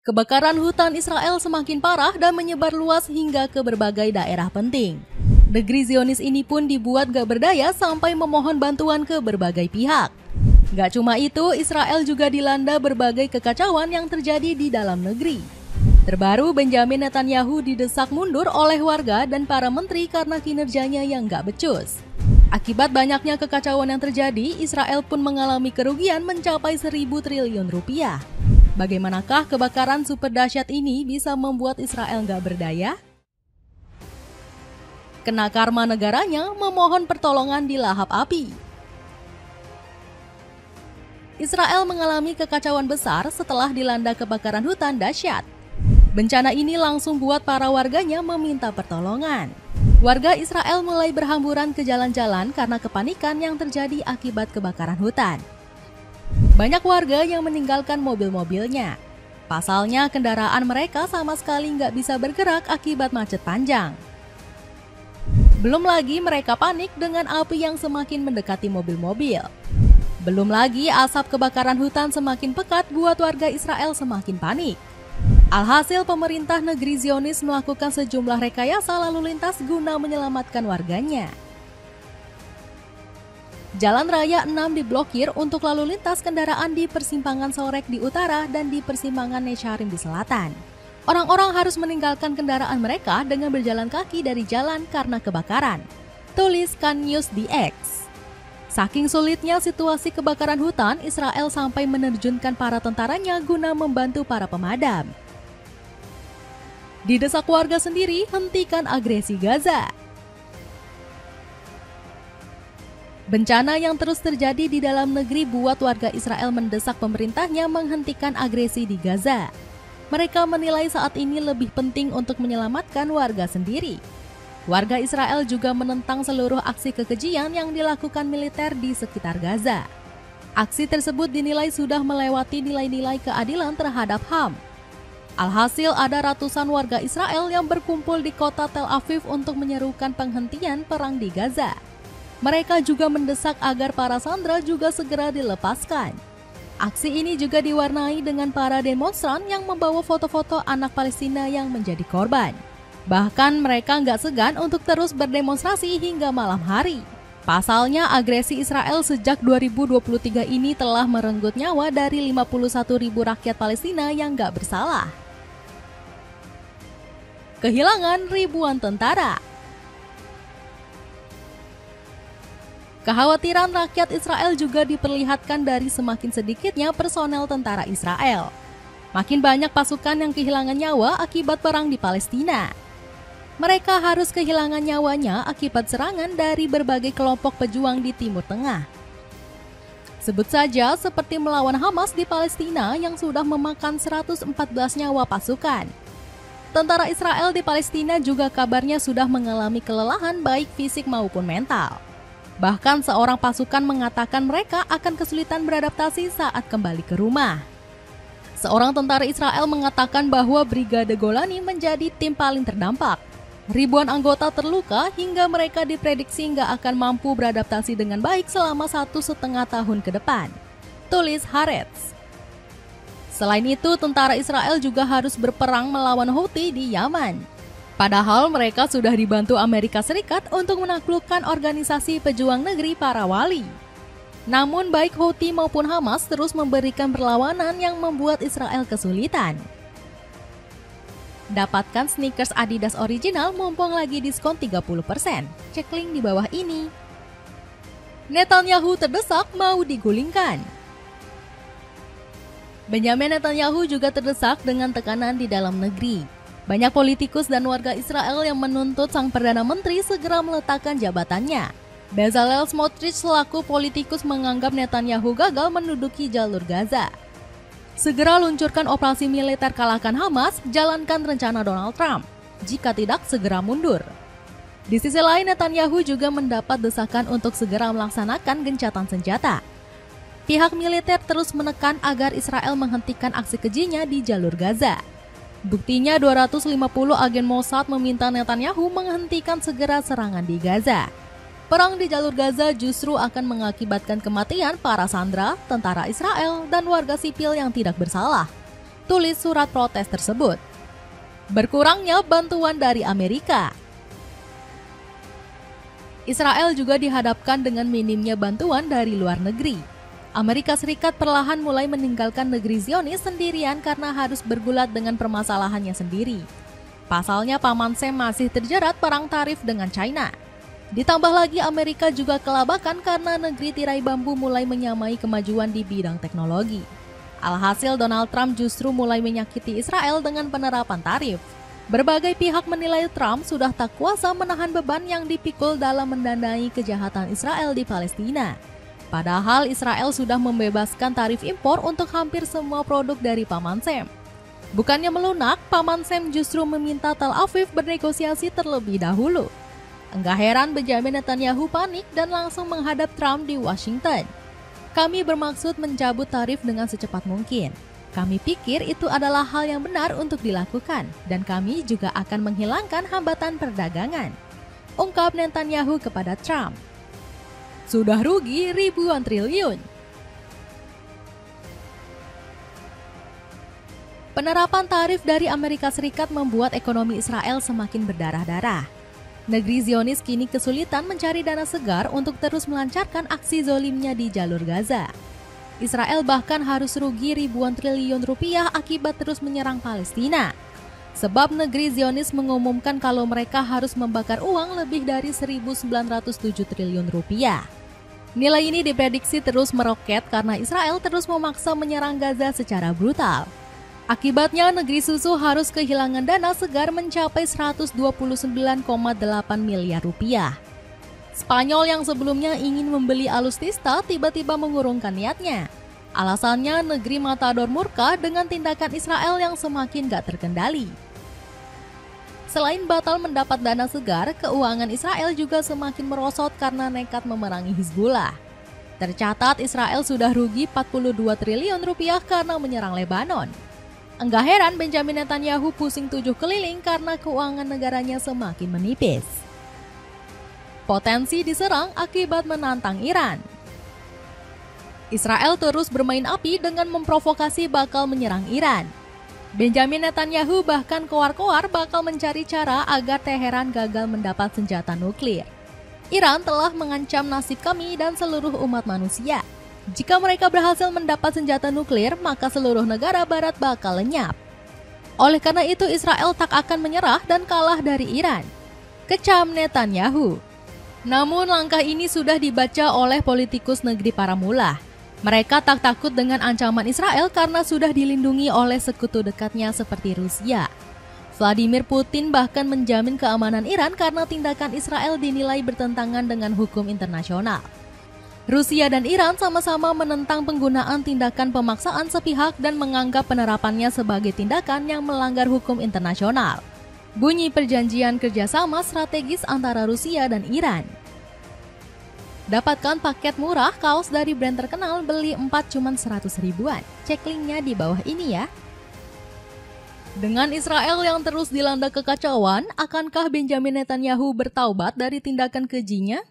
Kebakaran hutan Israel semakin parah dan menyebar luas hingga ke berbagai daerah penting. Negeri Zionis ini pun dibuat gak berdaya sampai memohon bantuan ke berbagai pihak. Gak cuma itu, Israel juga dilanda berbagai kekacauan yang terjadi di dalam negeri. Terbaru, Benjamin Netanyahu didesak mundur oleh warga dan para menteri karena kinerjanya yang gak becus. Akibat banyaknya kekacauan yang terjadi, Israel pun mengalami kerugian mencapai 1.000 triliun rupiah. Bagaimanakah kebakaran super dahsyat ini bisa membuat Israel gak berdaya? Kena karma negaranya memohon pertolongan di lahap api. Israel mengalami kekacauan besar setelah dilanda kebakaran hutan dahsyat. Bencana ini langsung buat para warganya meminta pertolongan. Warga Israel mulai berhamburan ke jalan-jalan karena kepanikan yang terjadi akibat kebakaran hutan. Banyak warga yang meninggalkan mobil-mobilnya. Pasalnya kendaraan mereka sama sekali nggak bisa bergerak akibat macet panjang. Belum lagi mereka panik dengan api yang semakin mendekati mobil-mobil. Belum lagi asap kebakaran hutan semakin pekat buat warga Israel semakin panik. Alhasil pemerintah negeri Zionis melakukan sejumlah rekayasa lalu lintas guna menyelamatkan warganya. Jalan Raya 6 diblokir untuk lalu lintas kendaraan di persimpangan Sorek di utara dan di persimpangan Necharim di selatan. Orang-orang harus meninggalkan kendaraan mereka dengan berjalan kaki dari jalan karena kebakaran. Tulis Kan News di X. Saking sulitnya situasi kebakaran hutan, Israel sampai menerjunkan para tentaranya guna membantu para pemadam. Didesak warga sendiri, hentikan agresi Gaza. Bencana yang terus terjadi di dalam negeri buat warga Israel mendesak pemerintahnya menghentikan agresi di Gaza. Mereka menilai saat ini lebih penting untuk menyelamatkan warga sendiri. Warga Israel juga menentang seluruh aksi kekejian yang dilakukan militer di sekitar Gaza. Aksi tersebut dinilai sudah melewati nilai-nilai keadilan terhadap HAM. Alhasil ada ratusan warga Israel yang berkumpul di kota Tel Aviv untuk menyerukan penghentian perang di Gaza. Mereka juga mendesak agar para sandera juga segera dilepaskan. Aksi ini juga diwarnai dengan para demonstran yang membawa foto-foto anak Palestina yang menjadi korban. Bahkan mereka nggak segan untuk terus berdemonstrasi hingga malam hari. Pasalnya agresi Israel sejak 2023 ini telah merenggut nyawa dari 51.000 rakyat Palestina yang nggak bersalah. Kehilangan ribuan tentara. Kekhawatiran rakyat Israel juga diperlihatkan dari semakin sedikitnya personel tentara Israel. Makin banyak pasukan yang kehilangan nyawa akibat perang di Palestina. Mereka harus kehilangan nyawanya akibat serangan dari berbagai kelompok pejuang di Timur Tengah. Sebut saja seperti melawan Hamas di Palestina yang sudah memakan 114 nyawa pasukan. Tentara Israel di Palestina juga kabarnya sudah mengalami kelelahan baik fisik maupun mental. Bahkan seorang pasukan mengatakan mereka akan kesulitan beradaptasi saat kembali ke rumah. Seorang tentara Israel mengatakan bahwa Brigade Golani menjadi tim paling terdampak. Ribuan anggota terluka hingga mereka diprediksi nggak akan mampu beradaptasi dengan baik selama 1,5 tahun ke depan. Tulis Haaretz. Selain itu, tentara Israel juga harus berperang melawan Houthi di Yaman. Padahal mereka sudah dibantu Amerika Serikat untuk menaklukkan organisasi pejuang negeri para wali. Namun baik Houthi maupun Hamas terus memberikan perlawanan yang membuat Israel kesulitan. Dapatkan sneakers Adidas original mumpung lagi diskon 30%. Cek link di bawah ini. Netanyahu terdesak mau digulingkan. Benjamin Netanyahu juga terdesak dengan tekanan di dalam negeri. Banyak politikus dan warga Israel yang menuntut sang Perdana Menteri segera meletakkan jabatannya. Bezalel Smotrich selaku politikus menganggap Netanyahu gagal menduduki jalur Gaza. Segera luncurkan operasi militer kalahkan Hamas, jalankan rencana Donald Trump. Jika tidak, segera mundur. Di sisi lain, Netanyahu juga mendapat desakan untuk segera melaksanakan gencatan senjata. Pihak militer terus menekan agar Israel menghentikan aksi kejinya di jalur Gaza. Buktinya 250 agen Mossad meminta Netanyahu menghentikan segera serangan di Gaza. Perang di jalur Gaza justru akan mengakibatkan kematian para sandera, tentara Israel, dan warga sipil yang tidak bersalah. tulis surat protes tersebut. Berkurangnya bantuan dari Amerika. Israel juga dihadapkan dengan minimnya bantuan dari luar negeri. Amerika Serikat perlahan mulai meninggalkan negeri Zionis sendirian karena harus bergulat dengan permasalahannya sendiri. Pasalnya Paman Sam masih terjerat perang tarif dengan China. Ditambah lagi Amerika juga kelabakan karena negeri tirai bambu mulai menyamai kemajuan di bidang teknologi. Alhasil Donald Trump justru mulai menyakiti Israel dengan penerapan tarif. Berbagai pihak menilai Trump sudah tak kuasa menahan beban yang dipikul dalam mendanai kejahatan Israel di Palestina. Padahal Israel sudah membebaskan tarif impor untuk hampir semua produk dari Paman Sam. Bukannya melunak, Paman Sam justru meminta Tel Aviv bernegosiasi terlebih dahulu. Enggak heran Benjamin Netanyahu panik dan langsung menghadap Trump di Washington. Kami bermaksud mencabut tarif dengan secepat mungkin. Kami pikir itu adalah hal yang benar untuk dilakukan dan kami juga akan menghilangkan hambatan perdagangan, ungkap Netanyahu kepada Trump. Sudah rugi ribuan triliun. Penerapan tarif dari Amerika Serikat membuat ekonomi Israel semakin berdarah-darah. Negeri Zionis kini kesulitan mencari dana segar untuk terus melancarkan aksi zolimnya di jalur Gaza. Israel bahkan harus rugi ribuan triliun rupiah akibat terus menyerang Palestina. Sebab negeri Zionis mengumumkan kalau mereka harus membakar uang lebih dari 1.907 triliun rupiah. Nilai ini diprediksi terus meroket karena Israel terus memaksa menyerang Gaza secara brutal. Akibatnya negeri susu harus kehilangan dana segar mencapai 129,8 miliar rupiah. Spanyol yang sebelumnya ingin membeli alutista tiba-tiba mengurungkan niatnya. Alasannya negeri Matador murka dengan tindakan Israel yang semakin gak terkendali. Selain batal mendapat dana segar, keuangan Israel juga semakin merosot karena nekat memerangi Hizbullah. Tercatat Israel sudah rugi 42 triliun rupiah karena menyerang Lebanon. Enggak heran Benjamin Netanyahu pusing 7 keliling karena keuangan negaranya semakin menipis. Potensi diserang akibat menantang Iran. Israel terus bermain api dengan memprovokasi bakal menyerang Iran. Benjamin Netanyahu bahkan koar-koar bakal mencari cara agar Teheran gagal mendapat senjata nuklir. Iran telah mengancam nasib kami dan seluruh umat manusia. Jika mereka berhasil mendapat senjata nuklir, maka seluruh negara barat bakal lenyap. Oleh karena itu Israel tak akan menyerah dan kalah dari Iran, kecam Netanyahu. Namun langkah ini sudah dibaca oleh politikus negeri para mullah. Mereka tak takut dengan ancaman Israel karena sudah dilindungi oleh sekutu dekatnya seperti Rusia. Vladimir Putin bahkan menjamin keamanan Iran karena tindakan Israel dinilai bertentangan dengan hukum internasional. Rusia dan Iran sama-sama menentang penggunaan tindakan pemaksaan sepihak dan menganggap penerapannya sebagai tindakan yang melanggar hukum internasional. Bunyi perjanjian kerjasama strategis antara Rusia dan Iran. Dapatkan paket murah kaos dari brand terkenal, beli 4 cuma 100 ribuan. Cek linknya di bawah ini ya. Dengan Israel yang terus dilanda kekacauan, akankah Benjamin Netanyahu bertaubat dari tindakan kejinya?